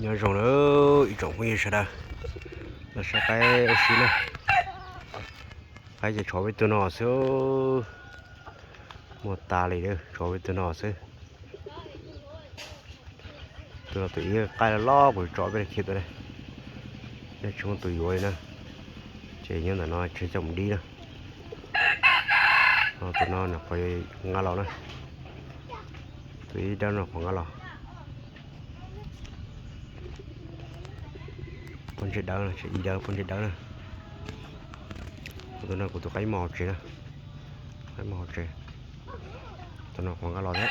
nhớ rồi nữa ít trồng cái gì đó là sẽ cái xí này cái gì cho với tụi nó xíu một ta liền nữa cho với tụi nó xíu tụi nó tụi cái là lo buổi cho với kia tụi này để chúng tụi vui nữa chỉ như là nó chơi chồng đi nữa tụi nó là phải ngã lò nữa tụi đó nó phải ngã lò con chết đau này chết đi đâu con chết đau này tụi nó của tụi cái mò chết nè cái mò chết tụi nó còn ngã lò đấy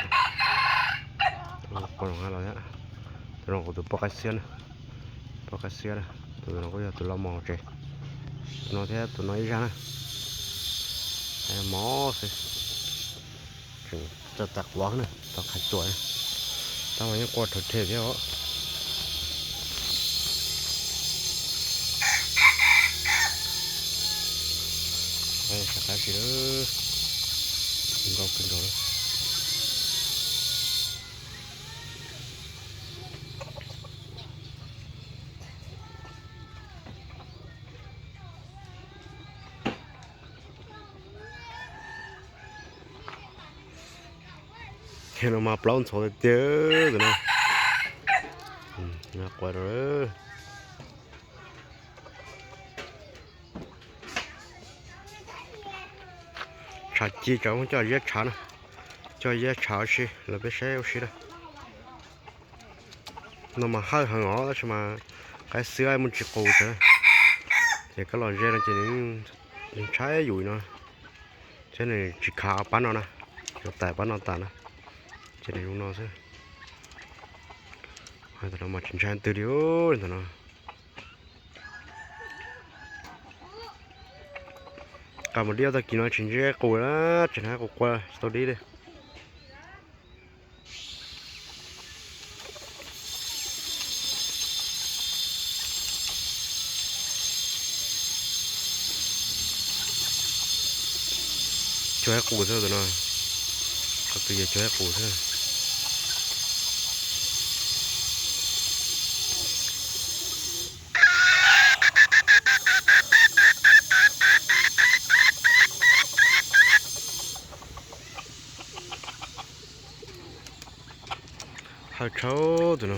còn ngã lò đấy tụi nó của tụi potassium này tụi nó có giờ tụi nó mò chết tụi nó thế tụi nó đi ra nè cái mò xíจะตักวางนะตักขัดตัวนะตั้งไว้กดถดเทเดียวไอ้สักการสิเด้อกินก็กินก็เลยnó mà plon số tiêu rồi nè, nó quay rồi, chả chi cháu cho dễ chả nè, cho dễ chả xí là biết xéo xí đó, nó mà hơi hàng ngõ chứ mà cái xưa ai muốn chỉ cổ thôi, thì cái lò dễ là chỉ những trái dùi nó, cái này chỉ khá bán nó nè, tại bán nó tàn nè. Cho nên nó sẽ hai tụi nó mà chỉnh trang từ điếu tụi nó cả một điếu ta kỹ nó chỉnh ra cổ đó chỉnh hai cổ qua tôi đi đây cho hai cổ thôi tụi nó các tụi giờ cho hai cổ thôi hơi xấu tụi nó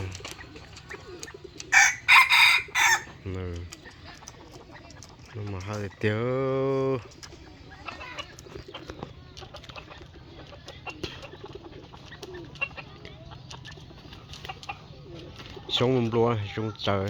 mà hơi tiêu xuống mùm lúa xuống trời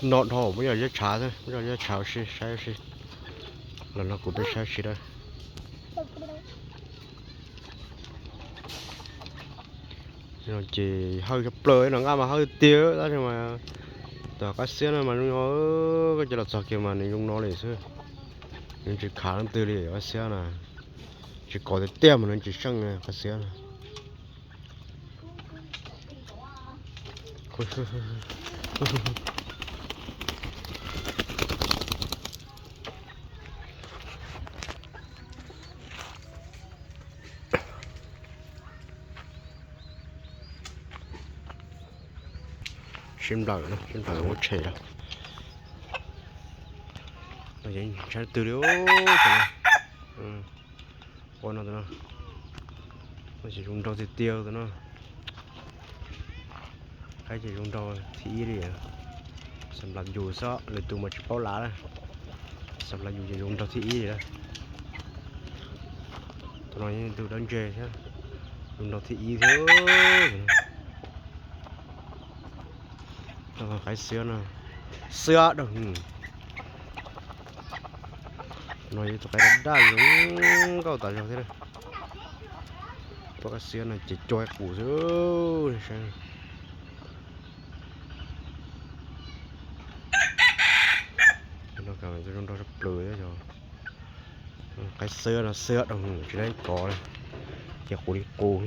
nọn hổ bây giờ rất chả thôi bây giờ rất chảo xí sai xí là nó cũng biết sai xí đây rồi chỉ hơi cái plơi nó ngã mà hơi tiêu đó nhưng mà tao cá xía này mà nó cái chỉ là sao kia mà nó dùng nó để xưa nhưng chỉ khá lắm từ để cá xía này chỉ có cái tiêu mà nó chỉ sang này cá xía này xem đợi nó chảy đâu bây giờ trái từ điếu con nó nó chỉ dùng rau thì tiêu nó cái chỉ dùng rau thì đi sắm làm dù sao lấy tụi mà chỉ bao lá này sắm làm dù chỉ dùng rau thì đi đó tụi nó như tụi đang chơi chứ dùng rau thì đi thôi cái xưa nè xưa đâu nói tụi cái đá giống câu tao cho thế này tụi cái xưa này chỉ chơi củ chứ cái sữa nó sữa đồng chỉ đấy có này cái củ đi củ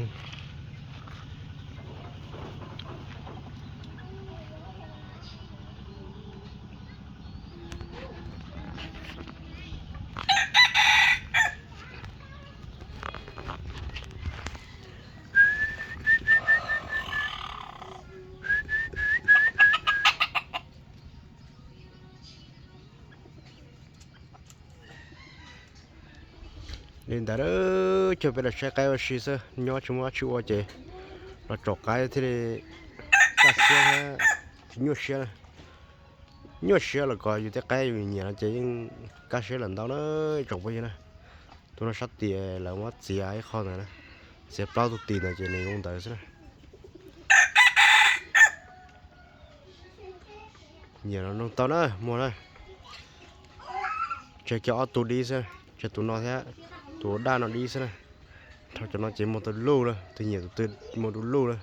nên đã đó cho bây giờ sẽ cái vào xí sơ nhỏ chúng nó chịu chơi nó chọc cái thì cắt xe nhớ xe là coi như thế cái gì nó chơi cắt xe lần đó nó chọc bây giờ này tụi nó sát tiền là mất gì ấy khó này sẽ bao tụt tiền này chơi này không tới nữa nhiều nó nông tao nữa mua đây chơi kéo tụt đi xem chơi tụi nó thế tụi đa nó đi xem thôi cho nó chỉ một tụi lù rồi từ nhiều tụi một tụi lù rồi